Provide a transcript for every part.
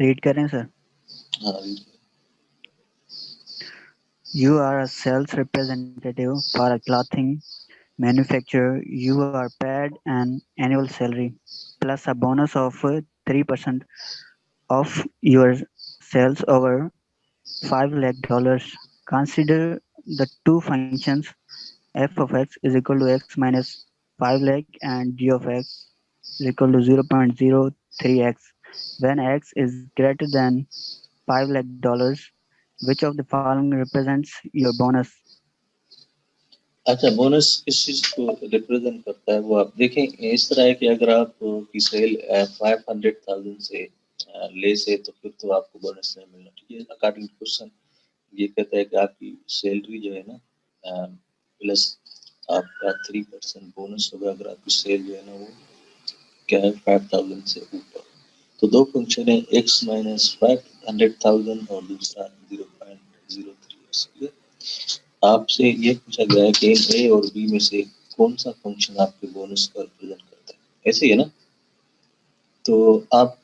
Read करें sir. हाँ read करें। You are a sales representative for a clothing manufacturer. You are paid an annual salary plus a bonus of 3% of your sales over $5 lakh. Consider the two functions. F of x is equal to x minus 5 lakh and g of x is equal to 0.03x. When x is greater than $5 lakh, which of the following represents your bonus? अच्छा, bonus किस चीज को represent करता है वो आप देखें। इस तरह है कि अगर आप की सेल 500,000 से लेस है तो फिर तो आपको बोनस नहीं मिलना। ठीक है, अकॉर्डिंग टू क्वेश्चन ये कहता है कि आपकी सैलरी जो है ना प्लस आपका 3% बोनस होगा अगर आपकी सेल जो है ना वो क्या है 5,000 से ऊपर। तो दो फंक्शन है, x माइनस 500,000 और दूसरा 0.03x। आपसे ये पूछा गया है कि ए और बी में से कौन सा फंक्शन आपके बोनस को रिप्रेजेंट करता है, ऐसे ही है ना। तो आप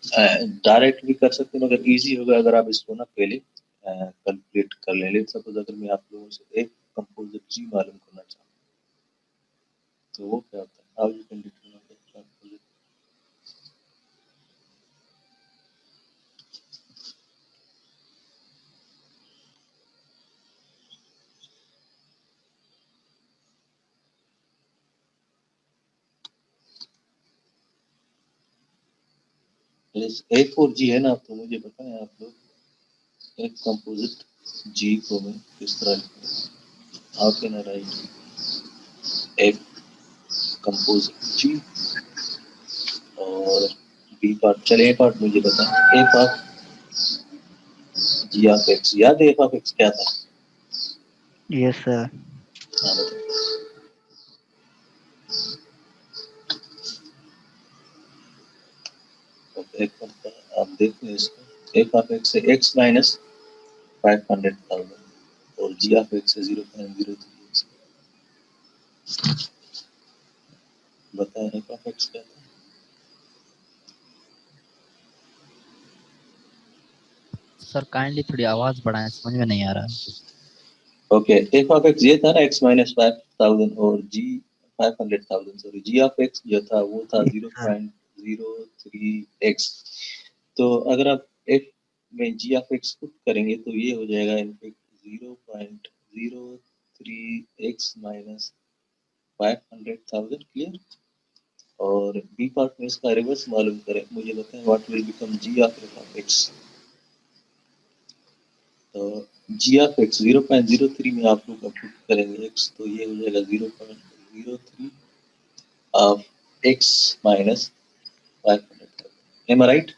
डायरेक्ट भी कर सकते हैं, मगर इजी होगा अगर आप इसको ना पहले कैलकुलेट कर लें। लेट सपोज अगर मैं आप लोगों से एक कंपोजिट जी मालूम करना चाहूँ तो वो क्या होता है, how you can determine composite. एक और जी है ना, तो मुझे बताएं आप लोग एक कंपोजिट जी को मैं किस तरह लिखूं। हाउ कैन आई राइट एक कंपोजिट जी और बी पार्ट। चले ए पार्ट मुझे बताएं। ए पार्ट जी ऑफ एक्स, याद है एफ ऑफ एक्स क्या था? Yes, sir. हाँ बताओ। तो एक आप देखते हैं इसको, एफ ऑफ एक्स से एक्स माइनस 500,000 और जी ऑफ एक्स से 0.03x। बताएं एफ ऑफ एक्स क्या था? सर काइंडली थोड़ी आवाज बढ़ाएं, समझ में नहीं आ रहा है। ओके, एफ ऑफ एक्स ये था ना एक्स माइनस 5,000 और जी 500,000 सॉरी, जी ऑफ एक्स जो था वो था Yes, sir. 0.03x। तो अगर आप एफ में जी ऑफ एक्स पुट करेंगे तो ये हो जाएगा इनफैक्ट 0.03x माइनस 500,000। क्लियर। और बी पार्ट में इसका रिवर्स मालूम करें, मुझे बताएं what will become g of f of x. तो जी ऑफ एक्स 0.03 में आप लोग पुट करेंगे एक्स तो ये हो जाएगा 0.03 of x minus 500,000। Am I right?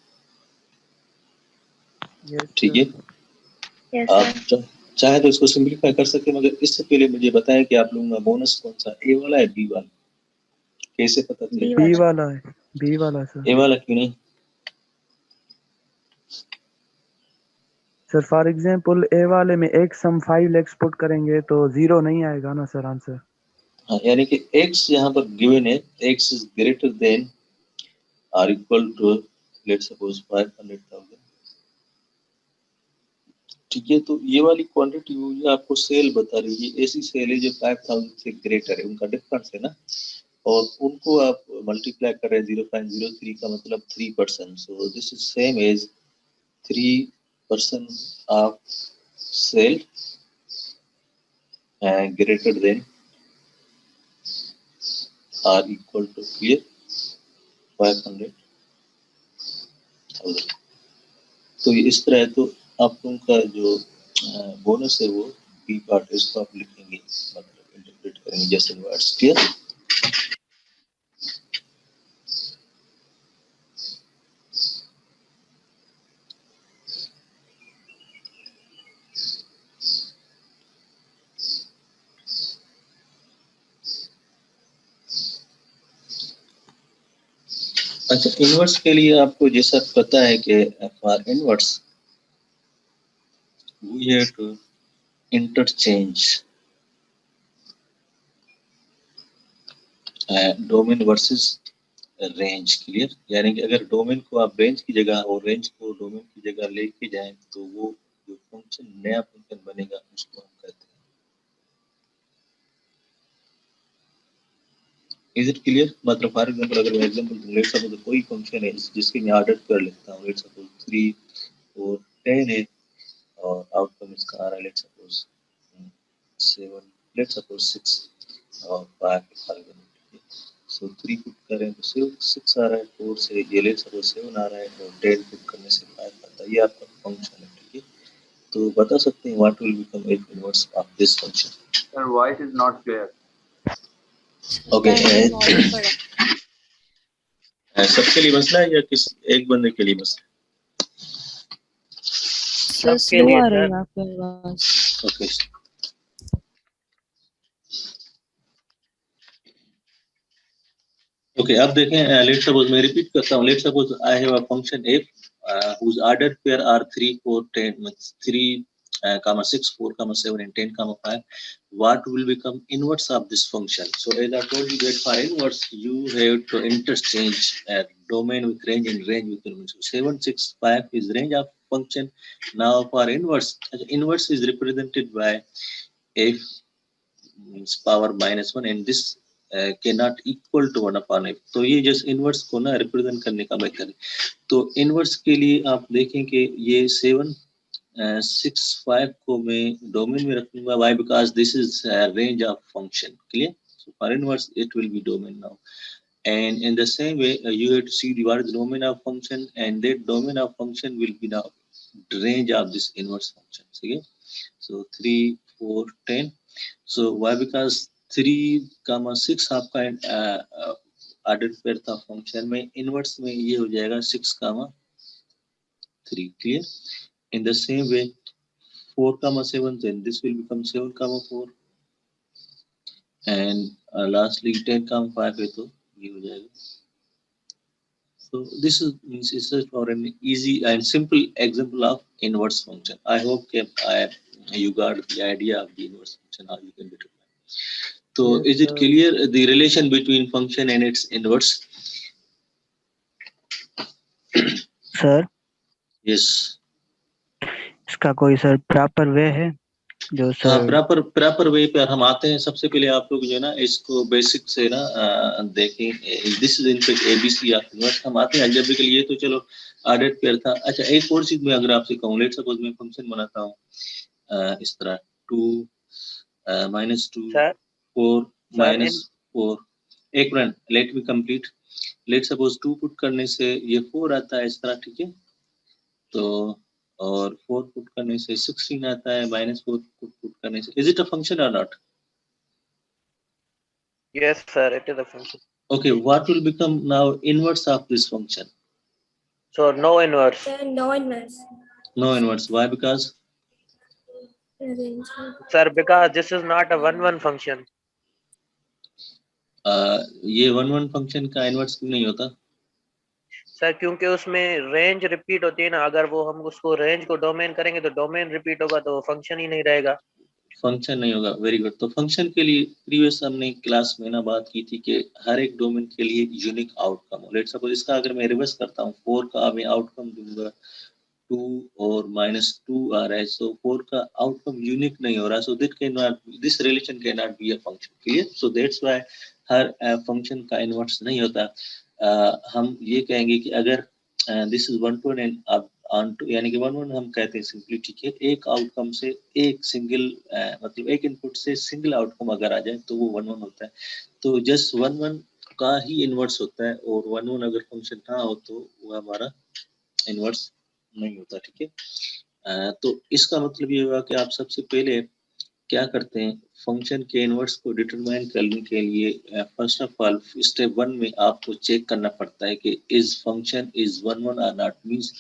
Yes, ठीक sir. है। Yes, आप sir. चाहे तो इसको सिंप्लीफाई कर सकते हैं, मगर इससे पहले मुझे बताएं कि आप लोगों का बोनस कौन सा, ए वाला है बी वाला, कैसे पता B चलेगा? B वाला। वाला है, B वाला सर। ए वाला क्यों नहीं? सर फॉर एग्जांपल ए वाले में x हम 5 lakhs पुट करेंगे तो 0 नहीं आएगा ना सर आंसर। हाँ, यानी कि एक्स यहाँ पर गिवन है, x is greater than or equal to let's suppose 500,000। ठीक है, तो ये वाली क्वांटिटी मुझे आपको सेल बता रही है, ऐसी सेल है जो 5,000 से ग्रेटर है, उनका डिफरेंस है ना, और उनको आप मल्टीप्लाई कर रहे हैं 0.03 का मतलब 3%। So this is same as 3% of sale greater than or equal to clear 500,000। तो ये इस तरह है। तो आप लोगों का जो बोनस है वो बी पार्ट, इसको आप लिखेंगे, मतलब इंटरप्रेट करेंगे जैसे वर्ड्स। क्लियर। अच्छा, इनवर्स के लिए आपको जैसा पता है कि for inverse we have to interchange domain versus range. Clear? यानी कि अगर डोमेन को आप रेंज की जगह और रेंज को डोमेन की जगह लेके जाएं तो वो जो फंक्शन नया फंक्शन बनेगा उसको हम कहते हैं। Is it clear? मतलब फॉर एग्जांपल अगर मैं एग्जांपल लेट्स सपोज कोई फंक्शन है जिसके मैं ऑर्डर कर लेता हूँ, लेट्स सपोज 3 और 10 है और आउटकम इसका आ रहा है लेट्स सपोज 7, लेट्स सपोज 6 और 5 फॉर एग्जांपल। सो 3 पुट करें तो 6 आ रहा है, 4 से ये लेट्स सपोज 7 आ रहा है और 10 पुट करने से 5 आता है। ये आपका फंक्शन है, ठीक है? तो बता सकते हैं what will become if inverse of this function? Sir, voice is not clear. Okay, volume बढ़ा। सबके लिए मसला है या किस एक बंदे के लिए मसला सर स्लो आ रही है आपकी आवाज। है? ओके ओके, अब देखें, लेट्स सपोज मैं रिपीट करता हूँ। Let's suppose I have a function f whose ordered pair are 3 4 10 means 3 6 4 7 and 10 5. What will become inverse of this function? So as I told you that for inverse you have to interchange domain with range and range with domain. So 7 6 5 is range of function. Now for inverse is represented by f means power -1 and this cannot equal to 1 upon f. तो ये just inverse को ना represent करने का method है। तो inverse के लिए आप देखें कि ये 7 6 5 को मैं डोमेन में रखूंगा। Why? Because this is range of function. Clear? So for inverse it will be domain now, and in the same way you have to see what is the domain of function and that domain of function will be now range of this inverse function. Okay, so 3 4 10. So why? Because 3 6 आपका order pair था function में, inverse में ये हो जाएगा 6 3. Clear? In the same way 4 7 then this will become 7 4 and lastly 10 5 है तो ये हो जाएगा। So this is means is just for an easy and simple example of inverse function. I hope you got the idea of the inverse function, how you can determine. So Yes, is it clear the relation between function and its inverse? Sir Yes. इसका कोई sir proper way है जो हाँ, sir proper way पर हम आते हैं। सबसे पहले आप लोग जो है ना इसको बेसिक से ना देखें। This is in fact ABC of inverse. हम आते हैं अलजेब्रिक के लिए तो चलो ऑर्डर्ड पेयर था। अच्छा, एक और चीज मैं अगर आपसे कहूँ, लेट्स सपोज मैं फंक्शन बनाता हूँ इस तरह 2 -2 4 -4। एक minute, let me complete. Let suppose 2 put करने से ये 4 आता है इस तरह, ठीक है? तो और 4 पुट करने से 16 आता है, -4 पुट करने से। इज इट अ फंक्शन और not? Yes, sir, it is a function. Okay, what will become now inverse of this function? So no inverse. No inverse. No inverse. Why? Because Sir, because this is not a 1-1 function. ये 1-1 function का inverse क्यों नहीं होता? Sir क्योंकि उसमें range repeat होती है ना। अगर वो हम उसको रेंज को डोमेन करेंगे तो डोमेन रिपीट होगा तो फंक्शन ही नहीं रहेगा। फंक्शन नहीं होगा। Very good. तो फंक्शन के लिए प्रीवियस हमने क्लास में ना बात की थी कि हर एक डोमेन के लिए यूनिक आउटकम हो। लेट्स सपोज इसका अगर मैं रिवर्स करता हूँ, 4 का मैं आउटकम दूंगा 2 और -2 आ रहा है, सो 4 का आउटकम यूनिक नहीं हो रहा, so this relation can not be a function. Clear? So that's why हर फंक्शन का इनवर्स नहीं होता। हम ये कहेंगे कि अगर this is 1 to n onto, यानी कि 1-1 हम कहते हैं सिंपली, ठीक है? एक आउटकम से एक सिंगल मतलब एक इनपुट से सिंगल आउटकम अगर आ जाए तो वो 1-1 होता है। तो जस्ट 1-1 का ही इनवर्स होता है और 1-1 अगर फंक्शन ना हो तो वो हमारा इनवर्स नहीं होता, ठीक है? तो इसका मतलब ये हुआ कि आप सबसे पहले क्या करते हैं, फंक्शन के इनवर्स को डिटरमाइन करने के लिए फर्स्ट ऑफ ऑल स्टेप 1 में आपको चेक करना पड़ता है कि इज फंक्शन इज 1-1 और not, means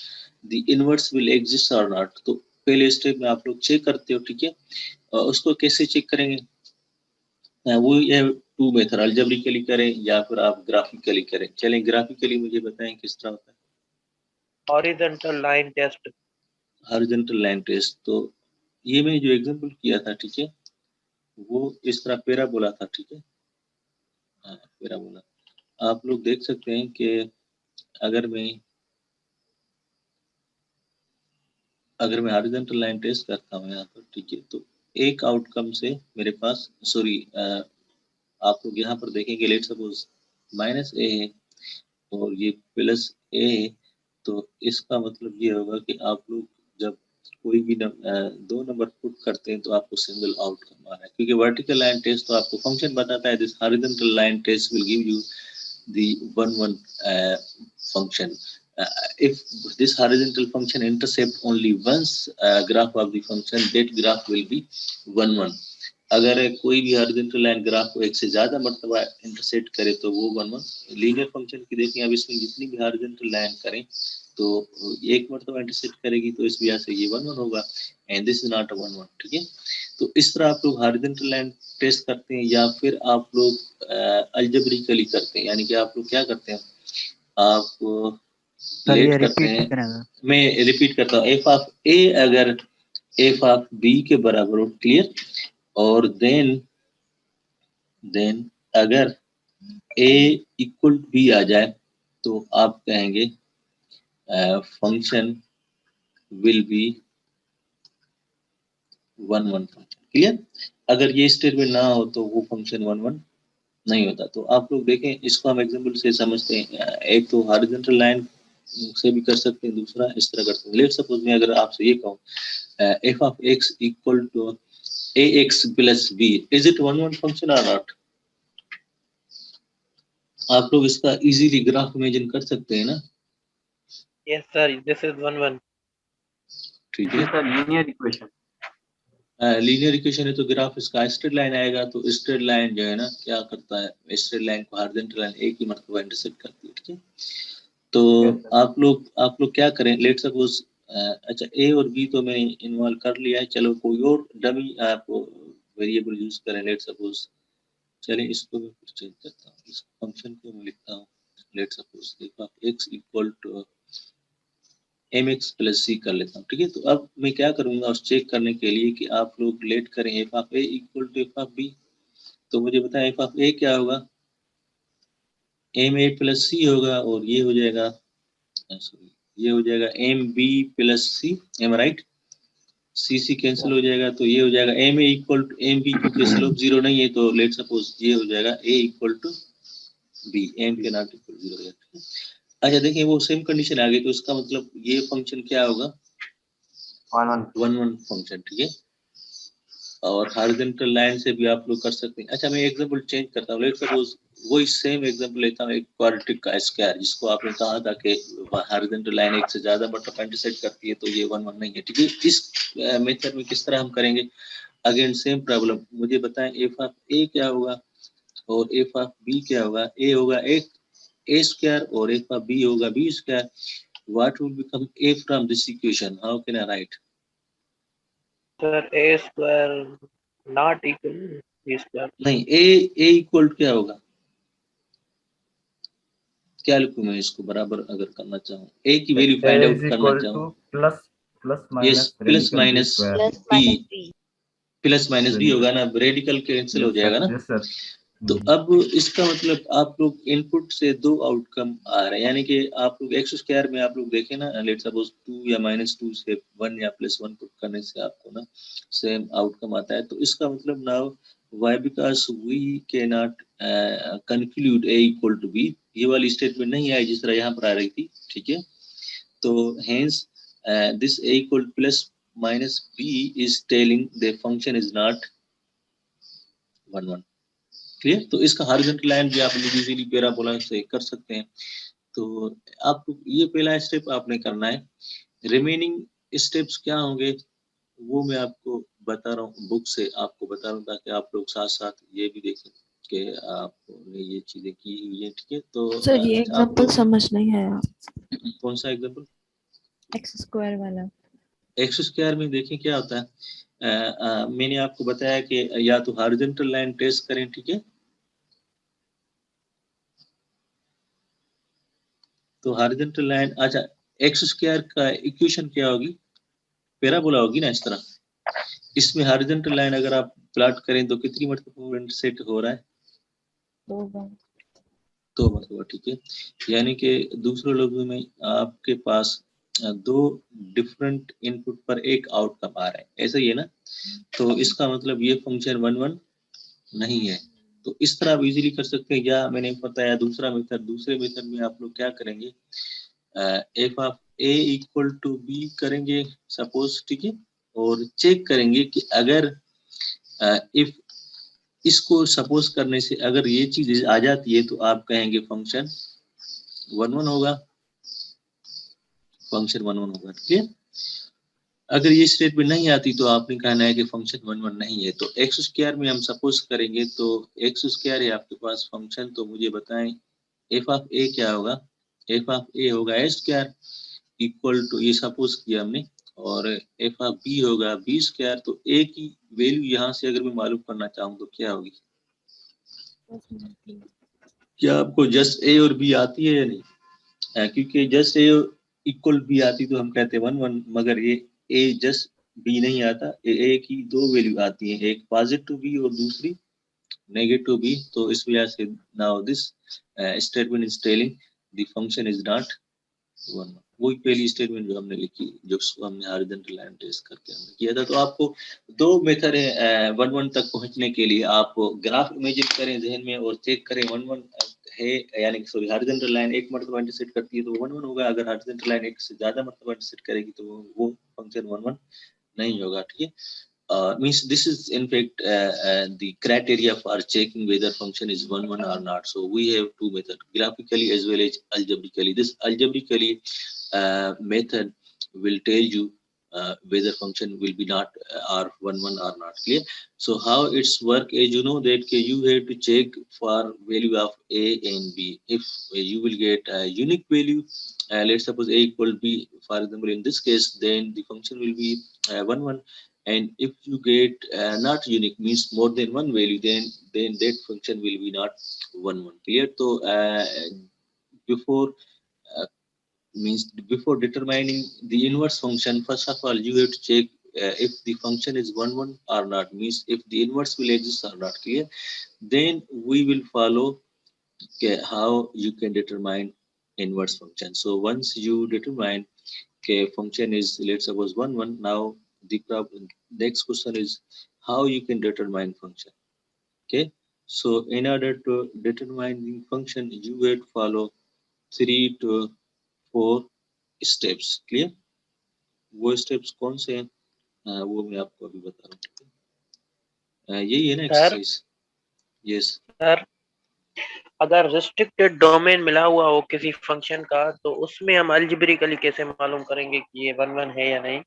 the inverse will exist और नॉट। तो पहले स्टेप में आप लोग चेक करते हो, ठीक है? उसको कैसे चेक करेंगे? वो ये 2 मेथड, अलजेब्रिकली करें या फिर आप ग्राफिकली करें। चलें ग्राफिकली मुझे बताएं किस तरह होता है। Horizontal line test. Horizontal line test, तो ये मैंने जो एग्जांपल किया था, ठीक है, वो इस तरह पैराबोला था, ठीक है? पैराबोला। आप लोग देख सकते हैं कि अगर मैं हॉरिजॉन्टल लाइन ट्रेस करता हूँ यहाँ पर, ठीक है, तो एक आउटकम से मेरे पास आप लोग यहाँ पर देखेंगे, लेट सपोज माइनस ए है और ये प्लस ए है, तो इसका मतलब ये होगा कि आप लोग जब कोई भी दो नंबर पुट करते हैं तो आपको सिंगल आउटकम आ रहा है, क्योंकि वर्टिकल लाइन टेस्ट तो आपको फंक्शन बताता है, this horizontal line test will give you the 1 1 function. If this horizontal function intercept only once graph of the function, that graph will be 1 1. अगर कोई भी हॉरिजॉन्टल लाइन ग्राफ को एक से ज्यादा मर्तबा इंटरसेक्ट करे तो वो 1 1 लीनियर फंक्शन की देखें। अब इसमें जितनी भी हॉरिजॉन्टल लाइन करें तो एक मर्तबा इंटरसेक्ट करेगी तो इस वजह से ये 1 1 होगा, एंड दिस इज नॉट 1 1, ठीक है। तो इस तरह आप लोग हॉरिजॉन्टल लाइन टेस्ट करते हैं, या फिर आप लोग अलजेब्रिकली करते हैं, यानी कि आप लोग क्या करते हैं, आप लेट करते हैं। मैं रिपीट करता हूँ, एफ ऑफ ए अगर एफ ऑफ बी के बराबर हो, क्लियर, और देन अगर ए इक्वल टू बी आ जाए तो आप कहेंगे function will be 1 1 function, clear. अगर ये स्टेटमेंट ना हो तो वो फंक्शन 1 1 नहीं होता। तो आप लोग देखें, इसको हम एग्जांपल से समझते हैं। एक तो हॉरिजॉन्टल लाइन से भी कर सकते हैं, दूसरा इस तरह करते हैं। लेट सपोज मैं अगर आपसे ये कहूँ f of x equal to a x plus b, is it 1 1 function और नॉट? आप लोग इसका इजीली ग्राफ इमेजिन कर सकते हैं ना? यस सर, दिस इज 1 1, ठीक है sir, linear equation. Linear equation है तो ग्राफ इसका स्ट्रेट लाइन आएगा। तो स्ट्रेट लाइन जो है ना क्या करता है, स्ट्रेट लाइन को हॉरिजॉन्टल लाइन एक ही मर्तबा इंटरसेक्ट करती है, ठीक है। तो आप लोग क्या करें, लेट सपोज अच्छा ए और बी तो मैंने इन्वॉल्व कर लिया है, चलो कोई और डमी आप वेरिएबल यूज करें। लेट सपोज चलें इसको मैं चेंज करता हूँ, इस फंक्शन को मैं लिखता हूँ let suppose f of x equal to m x plus c कर लेता हूँ, ठीक है। तो अब मैं क्या करूंगा उस चेक करने के लिए कि आप लोग लेट करें f of a equal to f of b, तो मुझे बताएं एफ ऑफ ए क्या होगा, एम ए प्लस सी होगा, और ये हो जाएगा सॉरी ये हो जाएगा m b plus c, m right, c c cancel हो जाएगा, तो ये हो जाएगा m a equal to m b, क्योंकि स्लोप जीरो नहीं है तो लेट सपोज ये हो जाएगा a equal to b, m के नॉट इक्वल जीरो हो जाएगा। अच्छा देखिए वो सेम कंडीशन आ गई, तो इसका मतलब ये फंक्शन क्या होगा, 1 1 फंक्शन, ठीक है। और हॉरिजॉन्टल लाइन से भी आप लोग कर सकते हैं। अच्छा मैं एग्जांपल चेंज करता हूँ, लेट सपोज वही सेम एग्जांपल लेता हूँ, एक क्वाड्रेटिक का स्क्वायर, जिसको आपने कहा था कि हॉरिजॉन्टल लाइन एक से ज्यादा मतलब इंटरसेक्ट करती है तो ये 1 1 नहीं है, ठीक है। इस मेथड में किस तरह हम करेंगे, अगेन सेम प्रॉब्लम, मुझे बताएं एफ ऑफ ए क्या होगा और एफ ऑफ बी क्या होगा। ए होगा एक ए स्क्वायर और एफ ऑफ बी होगा b square. What will become a from this equation, how can I write? Sir a square not equal b square. नहीं, ए इक्वल क्या होगा, क्या लिखूं मैं इसको बराबर अगर करना चाहूँ, ए की वैल्यू फाइंड आउट करना चाहूँ, yes plus minus b, plus minus b होगा ना, रेडिकल कैंसिल हो जाएगा ना। तो अब इसका मतलब आप लोग इनपुट से दो आउटकम आ रहे हैं, यानी कि आप लोग एक्स स्क्वायर में आप लोग देखें ना, लेट सपोज 2 या -2 से 1 या +1 पुट करने से आपको ना सेम आउटकम आता है। तो इसका मतलब now why because we can not conclude a equal to b, ये वाली स्टेटमेंट नहीं आई जिस तरह यहाँ पर आ रही थी, ठीक है। तो hence this a equal plus minus b is telling the function is not 1 1, clear. तो इसका हॉरिजॉन्टल लाइन भी आप लोग इजीली पैराबोला से कर सकते हैं। तो आप ये पहला स्टेप आपने करना है, रिमेनिंग स्टेप्स क्या होंगे वो मैं आपको बता रहा हूँ, बुक से आपको बता रहा हूँ, ताकि आप लोग साथ साथ ये भी देखें कि आपने ये चीजें की हुई है, ठीक है। तो सर ये एग्जांपल समझ नहीं आया। कौन सा एग्जांपल? एक्स स्क्वायर वाला। एक्स स्क्वायर में देखिए क्या होता है, मैंने आपको बताया कि या तो हॉरिजॉन्टल लाइन ट्रेस करें, ठीक है। तो हॉरिजॉन्टल लाइन, अच्छा एक्स स्क्वायर का इक्वेशन क्या होगी, पैराबोला होगी ना इस तरह। इसमें हॉरिजॉन्टल लाइन अगर आप प्लॉट करें तो कितनी मर्तबा इंटरसेक्ट हो रहा है, 2 बार। तो मतलब ठीक है, यानी कि दूसरे लफ्जों में आपके पास दो डिफरेंट इनपुट पर एक आउटकम आ रहा है, ऐसा ही है ना। तो इसका मतलब ये फंक्शन 1 1 नहीं है। तो इस तरह आप इजीली कर सकते हैं। या मैंने बताया दूसरा मेथड, दूसरे मेथड में आप लोग क्या करेंगे, f of a equal to b करेंगे सपोज, ठीक है, और चेक करेंगे कि अगर इफ इसको सपोज करने से अगर ये चीज आ जाती है तो आप कहेंगे फंक्शन 1 1 होगा, फंक्शन 1 1 होगा, ठीक है। अगर ये स्टेटमेंट नहीं आती तो आपने कहना है कि फंक्शन 1 1 नहीं है। तो एक्स स्क्वायर में हम सपोज करेंगे, तो एक्स स्क्वायर है आपके पास फंक्शन, तो मुझे बताएं एफ ऑफ ए क्या होगा। एफ ऑफ ए होगा ए स्क्वायर इक्वल टू, ये सपोज किया हमने, और एफ ऑफ बी होगा बी स्क्वायर। तो ए की वैल्यू यहाँ से अगर मैं मालूम करना चाहूँ तो क्या होगी। क्या आपको जस्ट ए और बी आती है या नहीं? क्योंकि जस्ट ए इक्वल बी आती तो हम कहते 1 1, मगर ये ए जस्ट बी नहीं आता, ए की दो वैल्यू आती है, एक पॉजिटिव बी और दूसरी नेगेटिव बी। तो इस वजह से now this statement is telling the function is not 1 1। वही पहली स्टेटमेंट जो हमने लिखी, जो हमने हॉरिजॉन्टल लाइन टेस्ट करके हमने किया था। तो आपको दो मेथड है 1 1 तक पहुंचने के लिए। आप ग्राफ इमेजिन करें जहन में और चेक करें 1 1 है, यानी सॉरी हॉरिजॉन्टल लाइन एक मरतबा इंटरसेक्ट करती है तो 1 1 होगा। अगर हॉरिजॉन्टल लाइन एक से ज्यादा मरतबा इंटरसेक्ट करेगी तो वो फंक्शन 1 1 नहीं होगा, ठीक है। Means this is in fact the criteria for checking whether function is 1 1 or not. So we have two methods, graphically as well as algebraically. This algebraically method will tell you whether function will be not or 1 1 or not. Clear? So how it's work, as you know that you have to check for value of a and b. If you will get a unique value, let's suppose a equal b, for example in this case, then the function will be 1 1. And if you get not unique, means more than one value, then that function will be not 1 1. Clear? So before uh, means before determining the inverse function, first of all you have to check if the function is 1 1 or not, means if the inverse will exist or not. Clear? Then we will follow how you can determine inverse function. So once you determine function is, let's suppose 1 1, now the problem, next question is how you can determine function. Okay, so in order to determine the function you will follow 3 to 4 steps. Clear? वो steps कौन से हैं वो मैं आपको अभी बता रहा हूँ। यही है ना एक्सरसाइज? यस सर, अगर रिस्ट्रिक्टेड डोमेन मिला हुआ हो किसी फंक्शन का तो उसमें हम अलजेब्रिकली कैसे मालूम करेंगे कि ये 1 1 है या नहीं?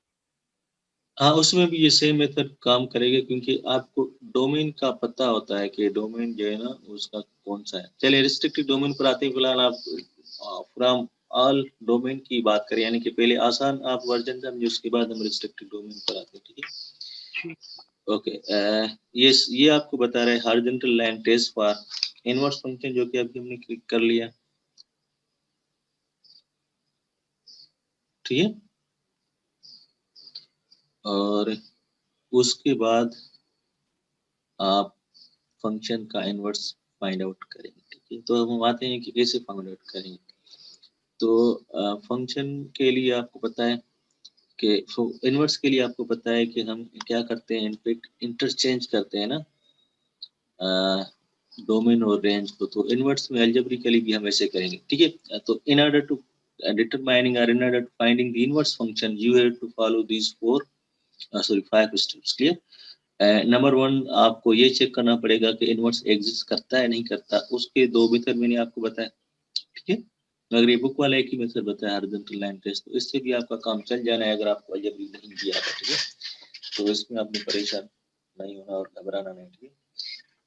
हाँ, उसमें भी ये सेम मेथड काम करेगा, क्योंकि आपको डोमेन का पता होता है कि डोमेन जो है ना उसका कौन सा है। चलिए रिस्ट्रिक्टेड डोमेन पर आते हैं। फिलहाल आप फ्रॉम ऑल डोमेन की बात करें, यानी कि पहले आसान आप वर्जन समझे, उसके बाद हम रिस्ट्रिक्टेड डोमेन पर आते हैं, ठीक है। ओके, ये आपको बता रहे हैं horizontal line test for inverse function, जो कि अभी हमने क्लिक कर लिया, ठीक है। और उसके बाद आप फंक्शन का इनवर्स फाइंड आउट करेंगे, ठीक है। तो हम आते हैं कि कैसे फाइंड आउट करेंगे। तो फंक्शन के लिए आपको पता है कि इनवर्स के लिए आपको पता है कि हम क्या करते हैं, इनफैक्ट इंटरचेंज करते हैं ना डोमेन और रेंज को। तो इनवर्स में अलजेब्रिकली भी हम ऐसे करेंगे, ठीक है। तो in order to determining or in order to finding the inverse function you have to follow these 5 steps. Clear? Number 1 आपको ये चेक करना पड़ेगा कि इनवर्स एग्जिस्ट करता है नहीं करता। उसके दो मेथड मैंने आपको बताया, ठीक है। अगर ये बुक वाला एक ही मेथड बताया हॉरिजॉन्टल लाइन टेस्ट, तो इससे भी आपका काम चल जाना है अगर आपको अलजेब्रिक नहीं दिया था, ठीक है। तो इसमें आपने परेशान नहीं होना और घबराना नहीं, ठीक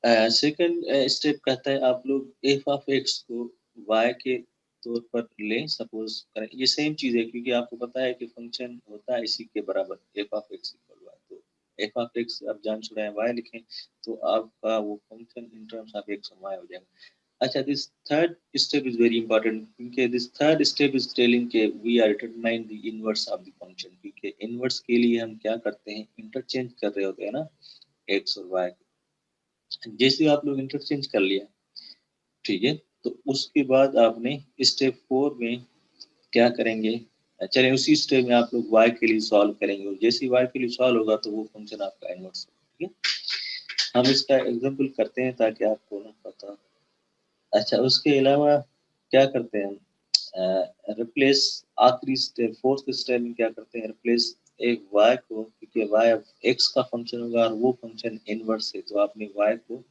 है। सेकंड स्टेप कहता है आप लोग एफ ऑफ एक्स को वाई के तौर पर लें, सपोज करें। ये सेम चीज है, क्योंकि आपको पता है कि फंक्शन होता है इसी के बराबर f of x equal y. तो एफ ऑफ एक्स आप जान छुड़ाएं वाई लिखें तो आपका वो function in terms of x और वाई हो जाएगा। अच्छा, this third step is very important, क्योंकि this third step is telling के we are determining the inverse of the function. क्योंकि इनवर्स के लिए हम क्या करते हैं, इंटरचेंज कर रहे होते हैं ना एक्स और वाई। जैसे आप लोग इंटरचेंज कर लिया, ठीक है, तो उसके बाद आपने स्टेप 4 में क्या करेंगे, चलिए उसी स्टेप में आप लोग y के लिए सॉल्व करेंगे, और जैसे ही y के लिए सॉल्व होगा तो वो फंक्शन आपका इनवर्स होगा। ठीक है, हम इसका एग्जांपल करते हैं ताकि आपको ना पता। अच्छा, उसके अलावा क्या करते हैं हम, रिप्लेस आखिरी स्टेप, फोर्थ स्टेप में क्या करते हैं, रिप्लेस एक y को, क्योंकि y अब x का फंक्शन होगा और वो फंक्शन इनवर्स है, तो आपने y को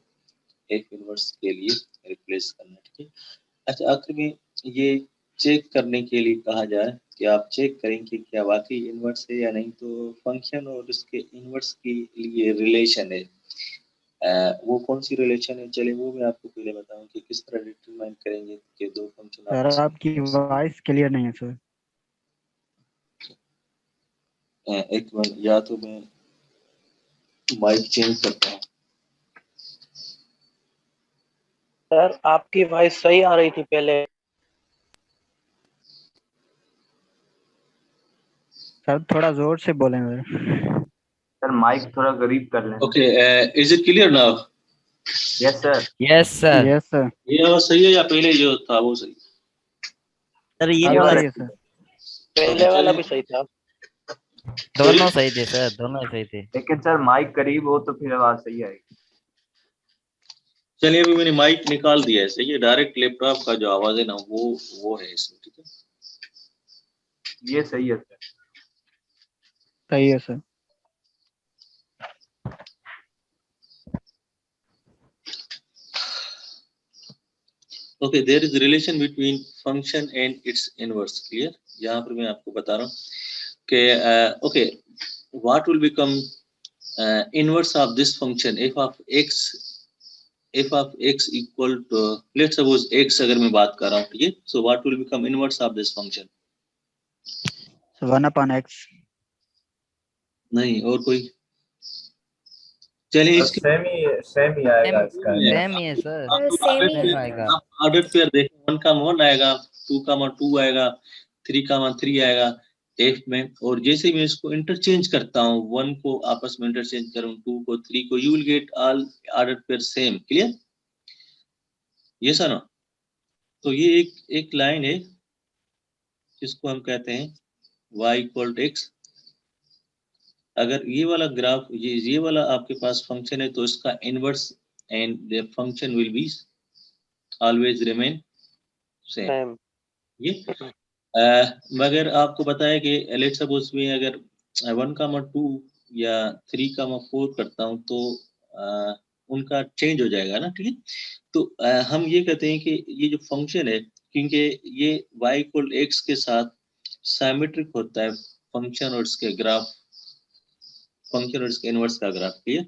एक इनवर्स के लिए रिप्लेस करना। ठीक है, अच्छा आखिर में ये चेक करने के लिए कहा जाए कि आप चेक करें कि क्या वाकई इनवर्स है या नहीं, तो फंक्शन और उसके इनवर्स के लिए रिलेशन है, वो कौन सी रिलेशन है, चलिए वो मैं आपको पहले बताऊं कि किस तरह डिटरमाइन करेंगे कि दो फंक्शन सर आपस आपकी में। वॉइस क्लियर नहीं है सर। एक मिनट, या तो मैं माइक चेंज करता हूँ। सर आपकी वॉइस सही आ रही थी पहले। सर थोड़ा जोर से बोलें सर। सर माइक थोड़ा करीब कर लें। Okay, is it clear now? Yes sir. Yes sir. Yes sir. ये आवाज सही है या पहले जो था वो सही? सर ये अब ये वाला सही है सर। पहले वाला भी सही था। दोनों सही थे सर, दोनों ही सही थे। लेकिन सर माइक करीब हो तो फिर आवाज सही आएगी। चलिए अभी मैंने माइक निकाल दिया है, सही है, डायरेक्ट लैपटॉप का जो आवाज है ना वो है इसमें। ठीक है, ये सही है सर। सही है sir. Okay, there is relation between function and its inverse. Clear, यहाँ पर मैं आपको बता रहा हूँ कि okay, what will become inverse of this function if of x equal to, let's suppose x अगर मैं बात कर रहा हूँ, ठीक है, so what will become inverse of this function? So 1/x। नहीं और कोई? चलिए इसके सेम ही आएगा इसका। सेम ही है सर, आप लोग सेम आर्डर ही सेम पेयर, आएगा। आप आर्डर पेयर देखें, 1 का 1 आएगा, 2 का 2 आएगा, 3 का 3 आएगा f में, और जैसे मैं इसको इंटरचेंज करता हूँ, 1 को आपस में इंटरचेंज करूँ, 2 को 3 को, you will get all order pair same. Clear, ये सर ना? तो ये एक लाइन है जिसको हम कहते हैं y इक्वल टू x। अगर ये वाला ग्राफ, ये वाला आपके पास फंक्शन है, तो इसका inverse and the function will be always remain same. Same. ये मगर आपको बताया कि लेट्स सपोज में अगर 1 का 2 या 3 का 4 करता हूँ तो उनका चेंज हो जाएगा ना। ठीक है, तो हम ये कहते हैं कि ये जो फंक्शन है, क्योंकि ये y इक्वल x के साथ साइमेट्रिक होता है फंक्शन और इसके ग्राफ, फंक्शन और इसके इनवर्स का ग्राफ। ठीक है,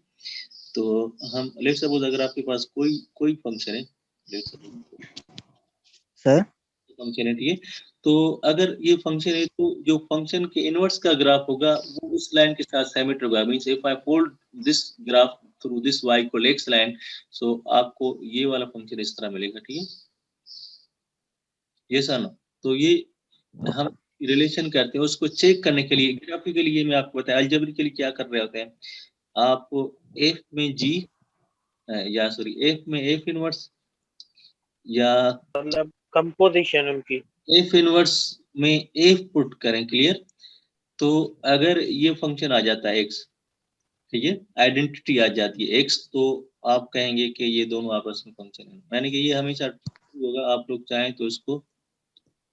तो हम लेट्स सपोज अगर आपके पास कोई फंक्शन है, लेट्स सपोज सर फंक्शन है, ठीक है, तो अगर ये फंक्शन है तो जो फंक्शन के इनवर्स का ग्राफ होगा वो उस लाइन के साथ सिमेट्रिक होगा। Means if I fold this graph through this y equal x line, so आपको ये वाला फंक्शन इस तरह मिलेगा। ठीक है, ये सर ना? तो ये हम रिलेशन करते हैं, उसको चेक करने के लिए ग्राफिकली, ये मैं आपको बताया, अलजेब्रिकली क्या कर रहे होते हैं आप, f में g या सॉरी f में f इनवर्स या मतलब कंपोजिशन उनकी। f इनवर्स में f पुट करें। क्लियर, तो अगर ये फंक्शन आ जाता है x, ठीक है, आइडेंटिटी आ जाती है x, तो आप कहेंगे कि ये दोनों आपस में फंक्शन है। यानी कि ये हमेशा true होगा। आप लोग चाहें तो इसको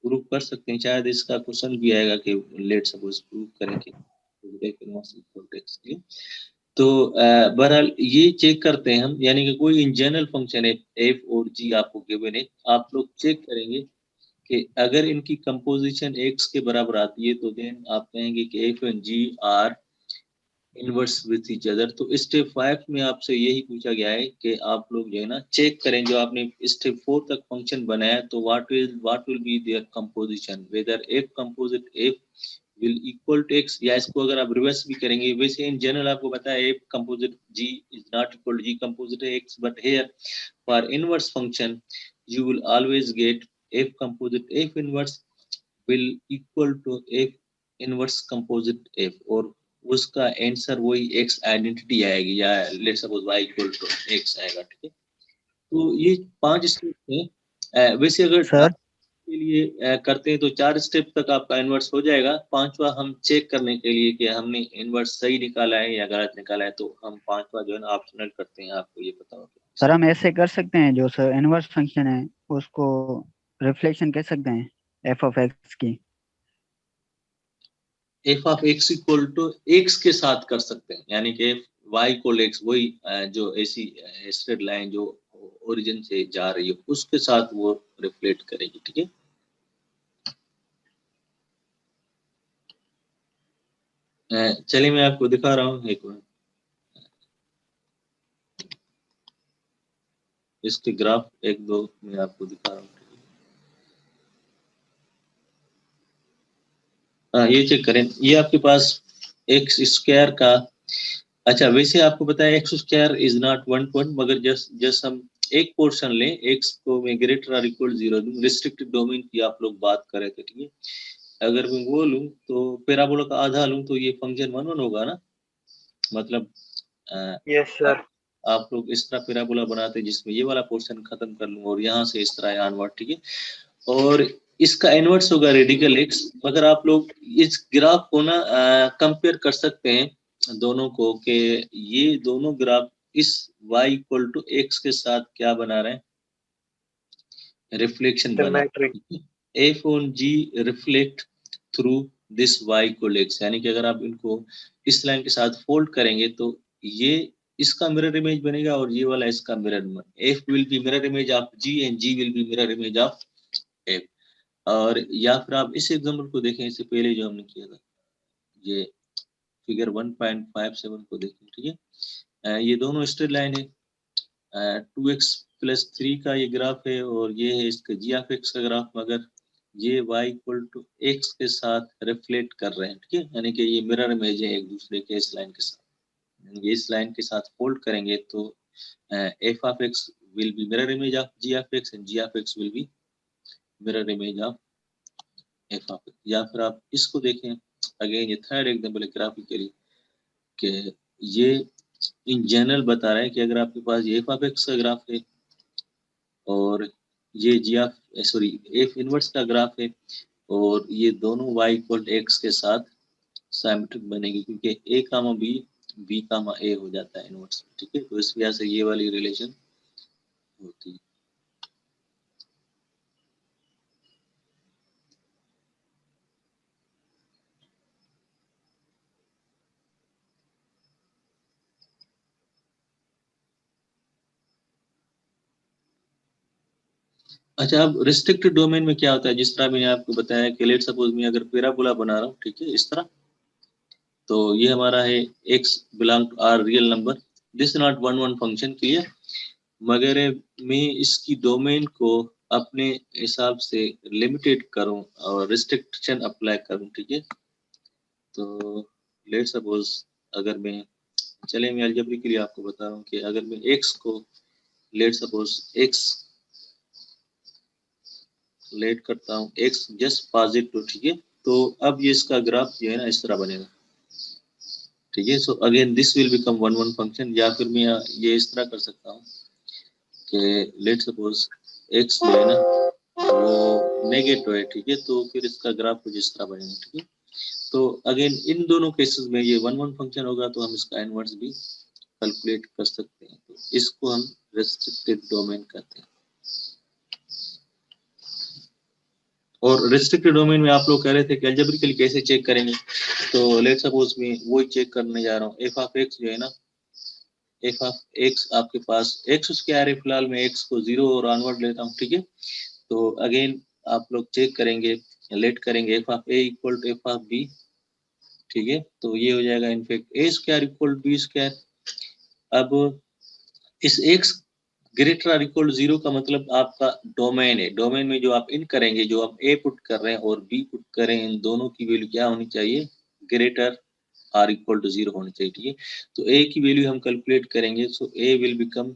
प्रूव कर सकते हैं, शायद इसका क्वेश्चन भी आएगा कि लेट सपोज प्रूव करें कि तो बहरहाल ये चेक करते हैं हम, यानी कि कोई इन जनरल फंक्शन है f और g आपको गिवन है, आप लोग चेक करेंगे कि अगर इनकी कंपोजिशन x के बराबर आती है तो देन आप कहेंगे कि f and g are inverse with each other. तो स्टेप 5 में आपसे यही पूछा गया है कि आप लोग जो है ना चेक करें, जो आपने स्टेप 4 तक फंक्शन बनाया तो what will be there composition, whether f composite f will equal to x, या इसको अगर आप रिवर्स भी करेंगे, वैसे इन जनरल आपको पता है f composite g is not equal to g composite x, but here for inverse function you will always get f composite f inverse will equal to f inverse composite f, और उसका answer वही x identity आएगी, या let's suppose y equal to x आएगा। ठीक है, तो ये 5 स्टेप हैं वैसे अगर सर के लिए करते हैं तो 4 स्टेप तक आपका इनवर्स हो जाएगा। पांचवा हम चेक करने के लिए कि हमने इनवर्स सही निकाला है या गलत निकाला है, तो हम पांचवा जो है ना ऑप्शनल करते हैं, आपको ये पता होगा। सर हम ऐसे कर सकते हैं, जो सर इनवर्स फंक्शन है उसको रिफ्लेक्शन कह सकते हैं एफ ऑफ एक्स की। F of x equal to x के साथ कर सकते हैं, यानी कि वाई इक्वल एक्स, वही जो ऐसी स्ट्रेट लाइन जो ओरिजिन से जा रही है उसके साथ वो रिफ्लेक्ट करेगी। ठीक है, चलिए मैं आपको दिखा रहा हूँ एक मिनट, इसके ग्राफ एक दो मैं आपको दिखा रहा हूँ। हाँ, ये चेक करें, ये आपके पास एक्स स्क्वायर का, अच्छा वैसे आपको पता है एक्स स्क्वायर इज नॉट 1 मगर जस्ट हम एक पोर्शन लें, एक्स को मैं ग्रेटर और इक्वल 0 दूं, रिस्ट्रिक्टेड डोमेन की आप लोग बात कर रहे थे। ठीक है, अगर मैं वो लूं तो पैराबोला का आधा लूं तो ये फंक्शन 1 होगा ना, मतलब यस सर। आप लोग इस तरह पैराबोला बनाते हैं जिसमें ये वाला पोर्शन खत्म कर लूं और यहाँ से इस तरह आनवर्ड। ठीक है, और इसका इनवर्स होगा रेडिकल एक्स। मगर आप लोग इस ग्राफ को ना कंपेयर कर सकते हैं दोनों को, कि ये दोनों ग्राफ इस y इक्वल टू एक्स के साथ क्या बना रहे हैं, रिफ्लेक्शन बना रहे हैं। F on g reflect through this y equal x, यानी कि अगर आप इनको इस लाइन के साथ फोल्ड करेंगे तो ये इसका मिरर इमेज बनेगा और ये वाला इसका mirror, f will be mirror image of g and g will be mirror image of f. और या फिर आप इस एग्जांपल को देखें, इससे पहले जो हमने किया था, ये फिगर 1.57 को देखें। ठीक है, ये दोनों स्ट्रेट लाइन है, 2x + 3 का ये ग्राफ है और ये है इसका जी ऑफ एक्स का ग्राफ, मगर ये y इक्वल टू एक्स के साथ रिफ्लेक्ट कर रहे हैं। ठीक है, यानी कि ये मिरर इमेज है एक दूसरे के इस लाइन के साथ, यानी इस लाइन के साथ फोल्ड करेंगे तो f of x will be mirror image of g of x and g of x will be mirror image of f of x. या फिर आप इसको देखें, अगेन ये थर्ड एग्जांपल ग्राफिकली, कि ये इन जनरल बता रहा है कि अगर आपके पास ये एफ ऑफ एक्स का ग्राफ है और ये जी ऑफ सॉरी एफ इनवर्स का ग्राफ है और ये दोनों y इक्वल एक्स के साथ सिमेट्रिक बनेगी, क्योंकि a comma b comma a हो जाता है इनवर्स। ठीक है, तो इस वजह से ये वाली रिलेशन होती है। अच्छा, अब रिस्ट्रिक्टेड डोमेन में क्या होता है, जिस तरह मैंने आपको बताया कि लेट सपोज मैं अगर पैराबोला बना रहा हूँ, ठीक है, इस तरह, तो ये हमारा है x belong to R real number, this not 1 function, clear. मगर मैं इसकी डोमेन को अपने हिसाब से लिमिटेड करूं और रिस्ट्रिक्शन अप्लाई करूं। ठीक है, तो लेट सपोज अगर मैं, चले मैं अलजेब्रिक के लिए आपको बता रहा हूँ कि अगर मैं x को लेट सपोज x लेट करता हूँ x जस्ट पॉजिटिव, ठीक है, तो अब ये इसका ग्राफ जो है ना इस तरह बनेगा। ठीक है, so again this will become 1 function. या फिर मैं ये इस तरह कर सकता हूँ कि लेट सपोज x जो है ना वो नेगेटिव है। ठीक है, तो फिर इसका ग्राफ कुछ इस तरह बनेगा। ठीक है, तो अगेन इन दोनों केसेस में ये 1 फंक्शन होगा, तो हम इसका इनवर्स भी कैलकुलेट कर सकते हैं। तो इसको हम रेस्ट्रिक्टेड डोमेन कहते हैं। और रेस्ट्रिक्टेड डोमेन में आप लोग कह रहे थे कि अलजेब्रिकली कैसे चेक करेंगे, तो लेट सपोज मैं वो चेक करने जा रहा हूँ। एफ ऑफ एक्स जो है ना, एफ ऑफ एक्स आपके पास एक्स स्क्वायर है, फिलहाल मैं एक्स को 0 और ऑनवर्ड लेता हूँ। ठीक है, तो अगेन आप लोग चेक करेंगे, लेट करेंगे f of a equal to f of b. ठीक है, तो ये हो जाएगा in fact a square equal to b square. अब इस एक्स ग्रेटर और इक्वल टू 0 का मतलब आपका डोमेन है, डोमेन में जो आप इन करेंगे, जो आप ए पुट कर रहे हैं और बी पुट कर रहे हैं, इन दोनों की वैल्यू क्या होनी चाहिए, ग्रेटर आर इक्वल टू 0 होनी चाहिए। ठीक है, तो ए की वैल्यू हम कैलकुलेट करेंगे, so a will become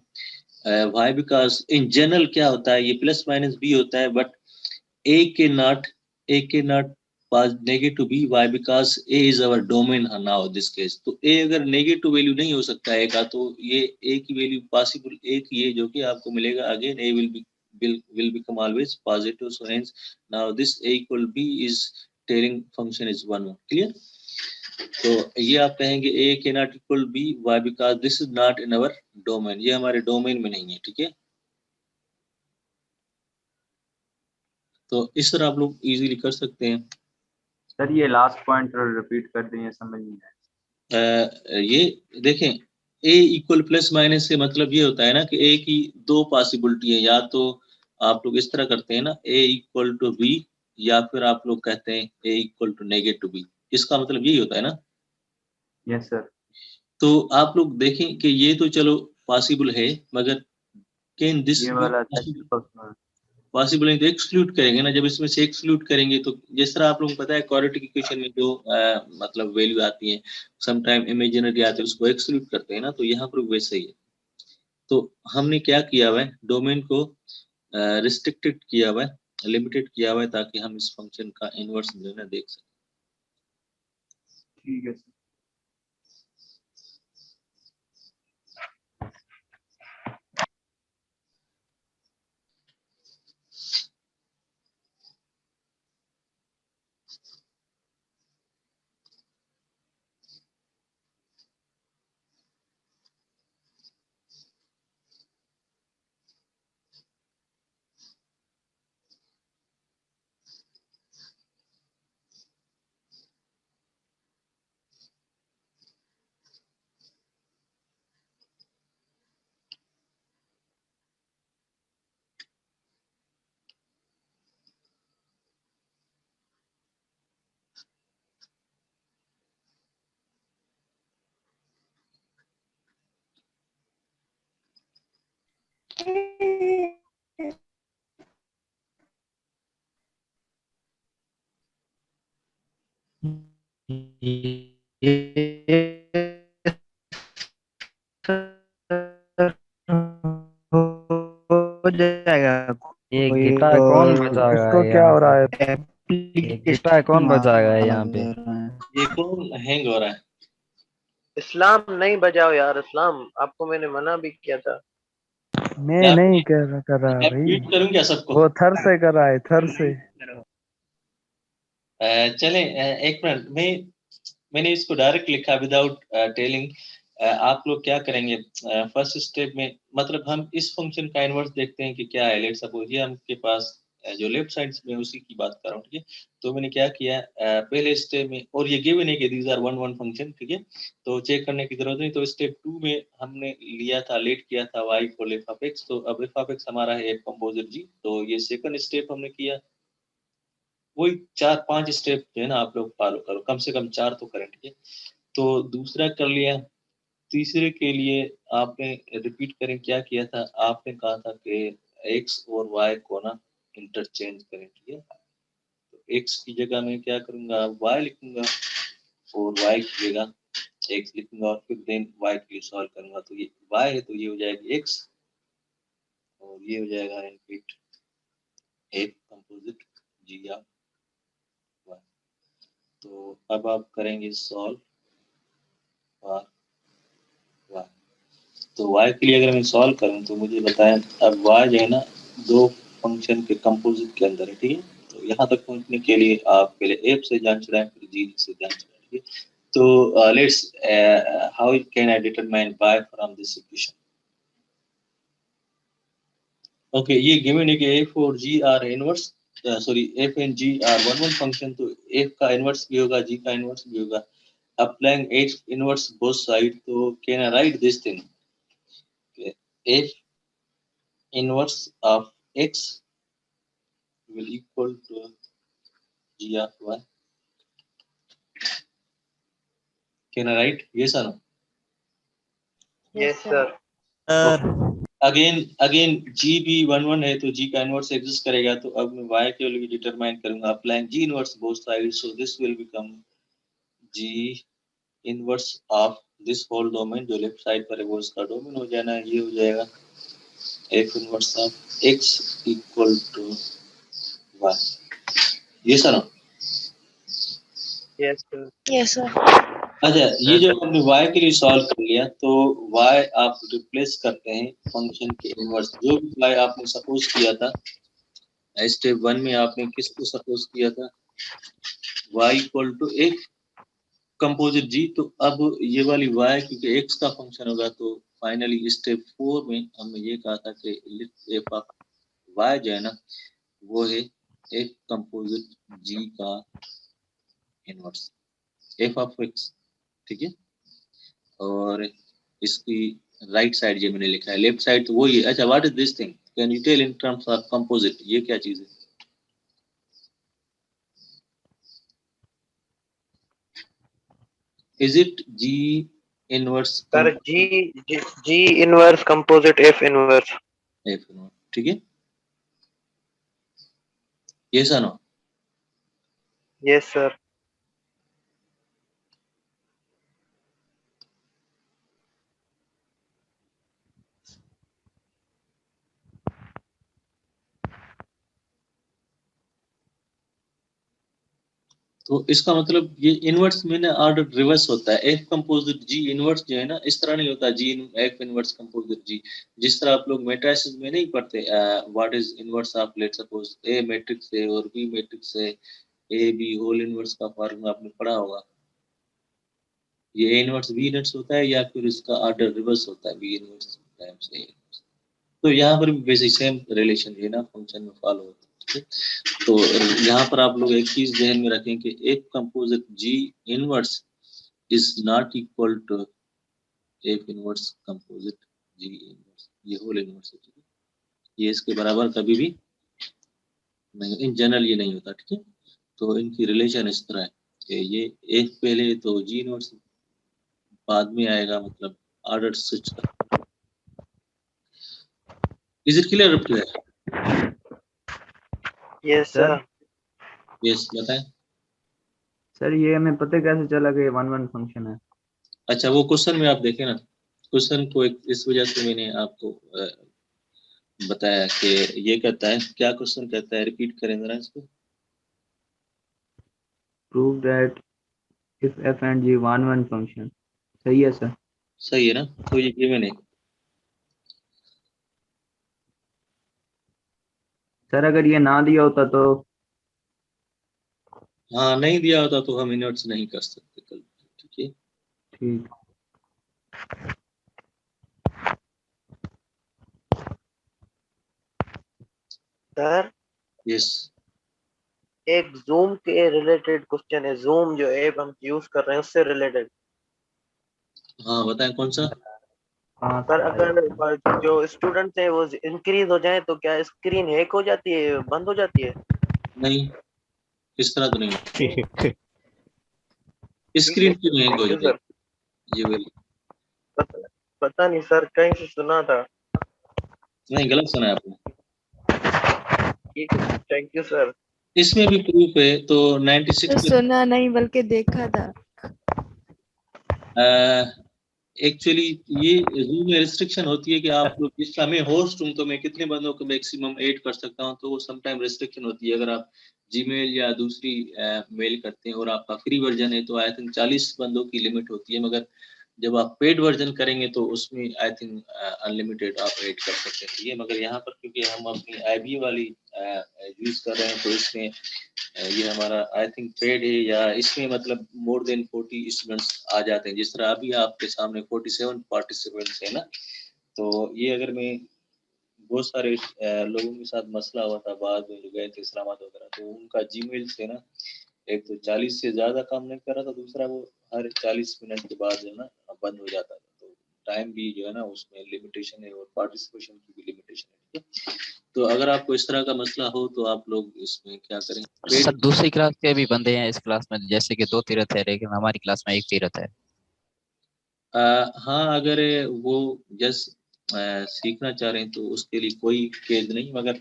y, because in general क्या होता है, ये प्लस माइनस बी होता है, बट ए के not negative b, why because a is our domain now this case. तो ए अगर नेगेटिव वैल्यू नहीं हो सकता है का, तो ये ए की वैल्यू पॉसिबल ए की है, जो कि आपको मिलेगा again A will will become always positive. So hence now this a equal b is telling function is 1 1. Clear? तो ये आप कहेंगे a cannot equal b, why? Because this is not in our domain, ये हमारे domain में नहीं है, ठीक है। तो इस तरह आप लोग इजीली कर सकते हैं। सर ये लास्ट पॉइंट रिपीट कर दें, समझ नहीं आया। ये देखें a इक्वल प्लस माइनस से मतलब ये होता है ना कि a की दो पॉसिबिलिटी है, या तो आप लोग इस तरह करते हैं ना a इक्वल टू b, या फिर आप लोग कहते हैं a equal to negative b, इसका मतलब यही होता है ना। Yes sir. तो आप लोग देखें कि ये तो चलो पॉसिबल है, मगर कैन दिस ये वाला पॉसिबल पॉसिबल नहीं तो एक्सक्लूड करेंगे ना। जब इसमें से एक्सक्लूड करेंगे तो जिस तरह आप लोगों को पता है क्वाड्रेटिक इक्वेशन में जो मतलब वैल्यू आती है सम टाइम इमेजिनरी आती है, उसको एक्सक्लूड करते हैं ना, तो यहाँ पर वैसे ही है। तो हमने क्या किया हुआ है, डोमेन को रिस्ट्रिक्टेड किया हुआ है, लिमिटेड किया हुआ है, ताकि हम इस फंक्शन का इनवर्स जो है ना देख सकें। ठीक है सर। हो जाएगा। ये कोई गिटार तो कौन बजाएगा इसको क्या यहाँ हो रहा है? पे? ये गिटार कौन बजाएगा यहाँ पे? ये कौन हैंग हो रहा है? इस्लाम नहीं बजाओ यार, इस्लाम आपको मैंने मना भी किया था। मैं नहीं कर रहा मैं भाई, ट्वीट करूं क्या सबको? वो थर से कर रहा है, थर से। चलें, एक मिनट, मैंने इसको डायरेक्ट लिखा विदाउट टेलिंग। आप लोग क्या करेंगे, फर्स्ट स्टेप में मतलब हम इस फंक्शन का इनवर्स देखते हैं कि क्या है। लेट सपोज ये हमके पास जो लेफ्ट साइड में उसी की बात कर रहा हूँ, ठीक है। तो मैंने क्या किया, पहले स्टेप में, और ये गिवन है कि these are one one function, ठीक है, तो चेक करने की जरूरत नहीं। तो स्टेप 2 में हमने लिया था, लेट किया था y equal F of x, तो अब एफ ऑफ एक्स हमारा है एक कंपोजिट g। तो ये सेकंड स्टेप हमने किया, वही 4-5 स्टेप जो है ना आप लोग फॉलो करो, कम से कम 4 तो करें, ठीक है। तो दूसरा कर लिया। तीसरे के लिए आपने रिपीट करें, क्या किया था, आपने कहा था कि x और y को ना इंटरचेंज करें, ठीक है। तो x की जगह मैं क्या करूंगा, y लिखूंगा, और y की जगह x लिखूंगा, और फिर देन y के लिए सॉल्व करूंगा। तो ये y है तो ये हो जाएगी x, और ये हो जाएगा इनफिट एक कंपोजिट g ऑफ y। तो अब आप करेंगे सॉल्व फॉर y। तो y के लिए अगर मैं सॉल्व करूं तो मुझे बताएं, अब y जो है ना दो फंक्शन के कंपोजिट के अंदर है, ठीक है। तो यहाँ तक पहुंचने के लिए आप पहले f से जांच रहे हैं, फिर g से जांच रहे हैं, ठीक है। तो let's how can I determine y from this equation. Okay, ये गिवन है कि f और g are inverse, sorry f and g are one one function, तो f का इनवर्स भी होगा, g का इनवर्स भी होगा। Applying x inverse both sides, so can I write this thing? Okay. F inverse of x will equal to g of y. Can I write yes or no? Yes sir. Again g भी 1 1 है तो g का inverse exist करेगा। तो अब मैं y के value determine करूंगा, applying g inverse both sides, so this will become g inverse of this whole domain, जो लेफ्ट साइड पर है वो इसका डोमेन हो जाना है, ये हो जाएगा f inverse of x equal to y। ये sir yes sir. Yes sir. अच्छा, ये जो हमने y के लिए सॉल्व कर लिया, तो y आप रिप्लेस करते हैं फंक्शन के इनवर्स। जो भी y आपने सपोज किया था स्टेप 1 में, आपने किसको सपोज किया था, y इक्वल टू एक कंपोजिट g। तो अब ये वाली y क्योंकि x का फंक्शन होगा, तो फाइनली स्टेप 4 में हमने ये कहा था कि लिस्ट f ऑफ y जो है ना, वो है एक कंपोजिट g का इनवर्स f ऑफ x, ठीक है। और इसकी राइट साइड जो मैंने लिखा है, लेफ्ट साइड तो वही है। अच्छा, what is this thing, can you tell in terms of composite, ये क्या चीज है? Is it g inverse sir g inverse composite f inverse. F inverse, ठीक है। यस और नो? Yes sir. तो इसका मतलब ये इनवर्स में ना ऑर्डर रिवर्स होता है। एफ कंपोजिट जी इनवर्स जो है ना, इस तरह नहीं होता जी एफ इनवर्स कंपोजिट जी। जिस तरह आप लोग मैट्रिसेस में नहीं पढ़ते what is inverse of, let suppose A matrix है और बी मैट्रिक्स है, ए बी होल इनवर्स का फॉर्मूला आपने पढ़ा होगा। ये ए इनवर्स बी इनवर्स होता है, या फिर इसका ऑर्डर रिवर्स होता है, b inverse times a inverse. तो यहाँ पर भी बेसिक सेम रिलेशन है ना, फंक्शन में फॉलो होता है, ठीक है। तो यहाँ पर आप लोग एक चीज ध्यान में रखें कि f composite g inverse is not equal to f inverse composite g inverse, ये होल इनवर्स है, ठीक है। ये इसके बराबर कभी भी नहीं, इन जनरल ये नहीं होता, ठीक है। तो इनकी रिलेशन इस तरह है कि ये एफ पहले तो जी इनवर्स बाद में आएगा, मतलब ऑर्डर स्विच कर। Is it clear up to here? Yes sir sir. Yes, बताएं। सर ये हमें पता कैसे चला कि ये 1 1 फंक्शन है? अच्छा, वो क्वेश्चन में आप देखें ना, क्वेश्चन को इस वजह से मैंने आपको बताया कि ये कहता है, क्या क्वेश्चन कहता है, रिपीट करें जरा इसको। Prove that if f and g 1 1 function. सही है सर? सही है ना? तो ये गिवन है। सर अगर ये ना दिया होता तो? हाँ, नहीं दिया होता तो हम इनवर्स नहीं कर सकते कल, ठीक है। ठीक। सर यस, एक जूम के रिलेटेड क्वेश्चन है, जूम जो ऐप हम यूज कर रहे हैं उससे रिलेटेड। हाँ बताएं कौन सा। हाँ सर सर। अगर जो स्टूडेंट्स है वो इंक्रीज हो जाए तो क्या स्क्रीन हैक हो जाती है, बंद हो जाती है? नहीं, इस तरह तो नहीं, ठीक स्क्रीन है क्यों सर, नहीं हो थैंक यू जाएगी, सर। ये वाली। पता नहीं सर, कहीं से सुना था। नहीं, गलत सुना है आपने। ठीक है, थैंक यू सर। इसमें भी प्रूफ है, तो 96 तो सुना नहीं बल्कि देखा था। एक्चुअली ये जूम में रिस्ट्रिक्शन होती है कि आप लोग, जिसका मैं होस्ट हूँ तो मैं कितने बंदों को मैक्सिमम ऐड कर सकता हूँ, तो वो समटाइम रिस्ट्रिक्शन होती है। अगर आप जीमेल या दूसरी मेल करते हैं और आपका फ्री वर्जन है, तो आई थिंक 40 बंदों की लिमिट होती है। मगर जब आप पेड वर्जन करेंगे तो उसमें आई थिंक अनलिमिटेड आप ऐड कर सकते हैं, ठीक है। मगर यहाँ पर क्योंकि हम अपनी आईबी वाली यूज कर रहे हैं, तो इसमें ये हमारा आई थिंक पेड है, या इसमें मतलब मोर देन 40 स्टूडेंट्स आ जाते हैं। जिस तरह अभी आपके सामने 47 पार्टिसिपेंट्स है ना, तो ये अगर मैं बहुत सारे लोगों के साथ मसला हुआ था बाद में, जो गए थे इस्लामाबाद वगैरह, तो उनका जीमेल से ना, एक तो 40 से ज्यादा काम नहीं कर रहा था, दूसरा वो हर 40 मिनट के बाद जो है ना बंद हो जाता था। तो टाइम भी जो है ना उसमें लिमिटेशन है, और पार्टिसिपेशन की भी लिमिटेशन है, ठीक है। तो अगर आपको इस तरह का मसला हो तो आप लोग इसमें क्या करें, सर दूसरी क्लास के भी बंदे हैं इस क्लास में, जैसे कि 2 तीरथ है, लेकिन हमारी क्लास में 1 तीरथ है। हाँ, अगर वो जस्ट सीखना चाह रहे हैं तो उसके लिए कोई केस नहीं, मगर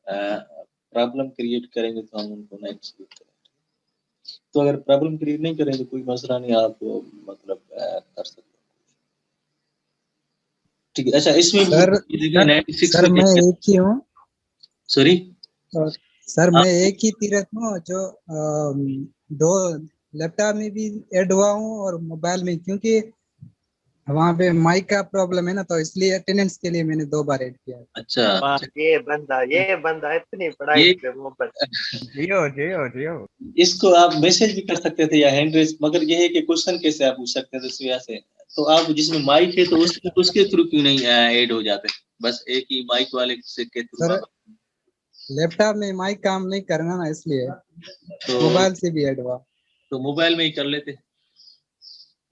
प्रॉब्लम क्रिएट करेंगे तो हम उनको नहीं एक्सक्यूट करेंगे। तो अगर प्रॉब्लम क्रिएट नहीं करेंगे तो कोई मसला नहीं, आप मतलब कर सकते हैं, ठीक है। अच्छा, इसमें सर देखिए 96 सर में मैं देखिए, एक ही हूँ। सॉरी सर मैं आप, एक ही तीरथ हूँ जो दो लैपटॉप में भी ऐड हुआ हूँ और मोबाइल में, क्योंकि वहाँ पे माइक का प्रॉब्लम है ना, तो इसलिए अटेंडेंस के लिए मैंने 2 बार ऐड किया है। अच्छा वाह, ये बंदा इतनी पढ़ाई ये पे मोहब्बत। जियो जियो जियो। इसको आप मैसेज भी कर सकते थे या हैंड रेज, मगर ये है कि क्वेश्चन कैसे आप पूछ सकते थे इस वजह से। तो आप जिसमें माइक है तो उसके थ्रू क्यों नहीं ऐड हो जाते, बस एक ही माइक वाले से के थ्रू सर आप। लैपटॉप में माइक काम नहीं करना ना, इसलिए तो मोबाइल से भी ऐड हुआ। तो मोबाइल में ही कर लेते।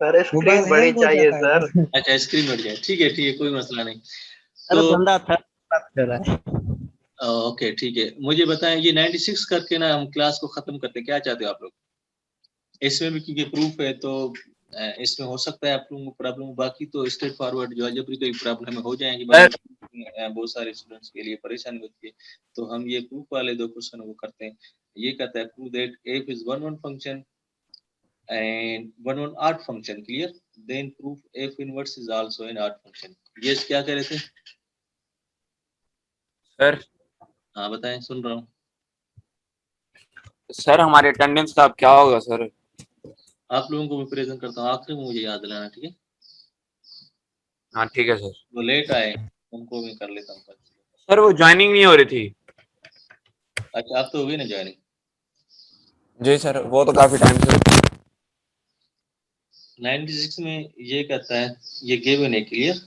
सर स्क्रीन मोबाइल बड़ी हैंग हो चाहिए जाता है सर। ना। अच्छा स्क्रीन बढ़ जाए, ठीक है कोई मसला नहीं। अरे तो बंदा था बात कर रहा है। ओके ठीक है, मुझे बताएं ये 96 करके ना हम क्लास को खत्म करते हैं, क्या चाहते हो आप लोग? इसमें भी क्योंकि प्रूफ है तो इसमें हो सकता है आप लोगों को प्रॉब्लम, बाकी तो स्ट्रेट फॉरवर्ड जो अलजेब्रिक की प्रॉब्लम हो जाएंगी, बहुत सारे स्टूडेंट्स के लिए परेशानी होती है। तो हम ये प्रूफ वाले 2 क्वेश्चन वो करते हैं। ये कहता है prove that f is one function and one odd function, clear, then proof f inverse is also an odd function। ये क्या कह रहे थे? सर हाँ बताएं, सुन रहा हूँ। सर हमारे अटेंडेंस का अब क्या होगा सर? आप लोगों को भी प्रेजेंट करता हूँ, आखिरी में मुझे याद दिलाना, ठीक है? हाँ ठीक है सर। वो लेट आए उनको भी कर लेता हूँ। सर वो ज्वाइनिंग नहीं हो रही थी। अच्छा आप तो हो गई ना ज्वाइनिंग? जी सर, वो तो काफी टाइम से। 96 में ये कहता है, ये गिवन है, क्लियर,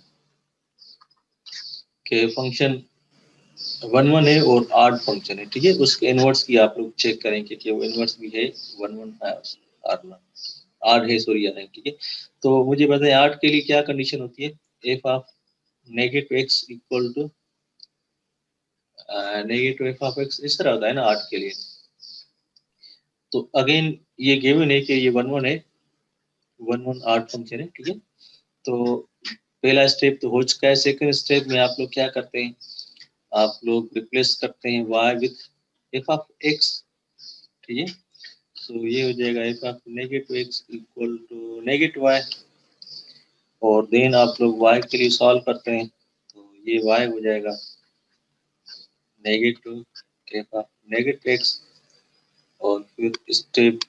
कि फंक्शन 1 है और आड फंक्शन है, ठीक है? उसके इनवर्स की आप लोग चेक करेंगे कि वो इनवर्स भी है 1 आड है, सॉरी या नहीं, ठीक है? तो मुझे बताएं आड के लिए क्या कंडीशन होती है? F of negative x equal to negative f of x, इस तरह होता है ना आड के लिए। तो अगेन ये गिवन है कि ये 1 है, 1 आड फंक्शन है, ठीक है? तो पहला स्टेप तो हो चुका है। सेकंड स्टेप में आप लोग क्या करते हैं, आप लोग रिप्लेस करते हैं y with f of x, ठीक है? तो ये हो जाएगा f of negative x equal to negative y, और देन आप लोग y के लिए सॉल्व करते हैं तो ये y हो जाएगा negative f of negative x. और फिर स्टेप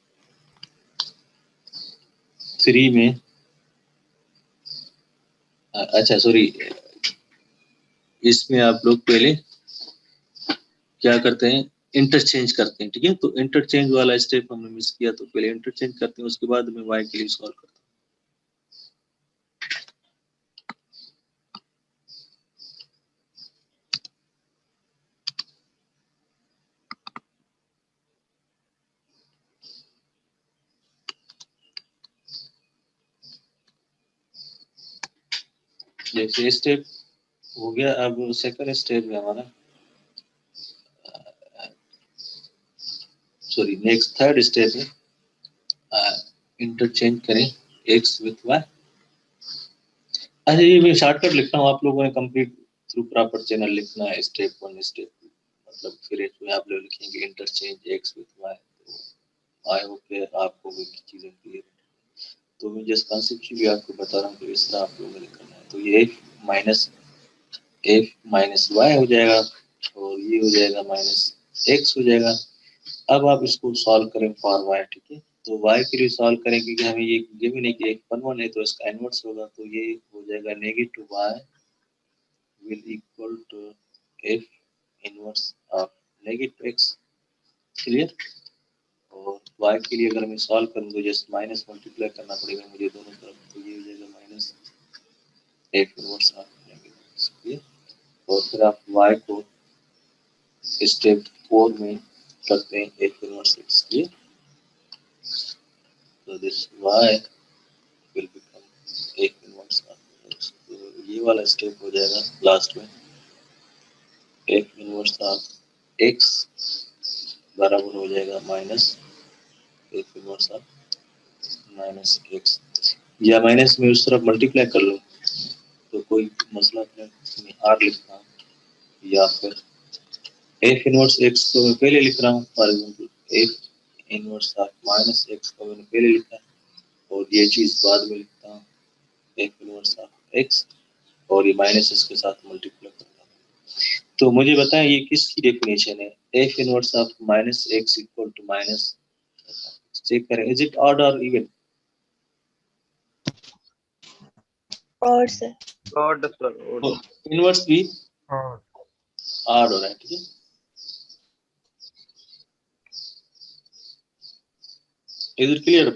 3 में अच्छा सॉरी, इसमें आप लोग पहले क्या करते हैं, इंटरचेंज करते हैं, ठीक है? तो इंटरचेंज वाला स्टेप हमने मिस किया, तो पहले इंटरचेंज करते हैं, उसके बाद में y के लिए सॉल्व करते हैं। जैसे स्टेप हो गया, अब सेकंड स्टेप है हमारा, सॉरी नेक्स्ट थर्ड स्टेप है, इंटरचेंज करें x विथ y। अच्छा ये मैं शॉर्टकट लिखता हूँ, आप लोगों ने कंप्लीट थ्रू प्रॉपर चैनल लिखना है, स्टेप 1 स्टेप 2, मतलब फिर इसमें आप लोग लिखेंगे इंटरचेंज x विथ y। तो आई होप कि आपको भी चीज़ें क्लियर। तो मैं जस्ट कॉन्सेप्ट भी आपको बता रहा हूँ कि इस तरह आप लोगों ने करना है। तो ये f माइनस y हो जाएगा और ये हो जाएगा माइनस x हो जाएगा। अब आप इसको सॉल्व करें फॉर y, ठीक है? तो y के लिए सॉल्व करें क्योंकि हमें ये गिवन है कि एक 1 है तो इसका इनवर्स होगा, तो ये हो जाएगा negative y will equal to f inverse of negative x, clear? और y के लिए अगर मैं सॉल्व करूँ तो जस्ट माइनस मल्टीप्लाई करना पड़ेगा मुझे दोनों तरफ, तो ये हो जाएगा minus f inverse of negative x, clear? और फिर आप y को स्टेप 4 में करते हैं f inverse x, clear? So this y will become एक इनवर्स ऑफ x। तो ये वाला स्टेप हो जाएगा लास्ट में, एक इनवर्स ऑफ x बराबर हो जाएगा माइनस एक इनवर्स ऑफ माइनस x, या माइनस में उस तरफ मल्टीप्लाई कर लो तो कोई मसला नहीं, r लिखना या फिर f इनवर्स x को मैं पहले लिख रहा हूँ, for example f inverse of minus x को मैंने पहले लिखा है और ये चीज़ बाद में लिखता हूँ f इनवर्स ऑफ x, और ये माइनस इसके साथ मल्टीप्लाई करना है। तो मुझे बताएं ये किसकी डेफिनेशन है, f inverse of minus x equal to minus, check करें, इज इट ऑड और इवन? और sir odd sir, odd. Inverse भी और ऑड हो रहा है, ठीक है। Is it clear?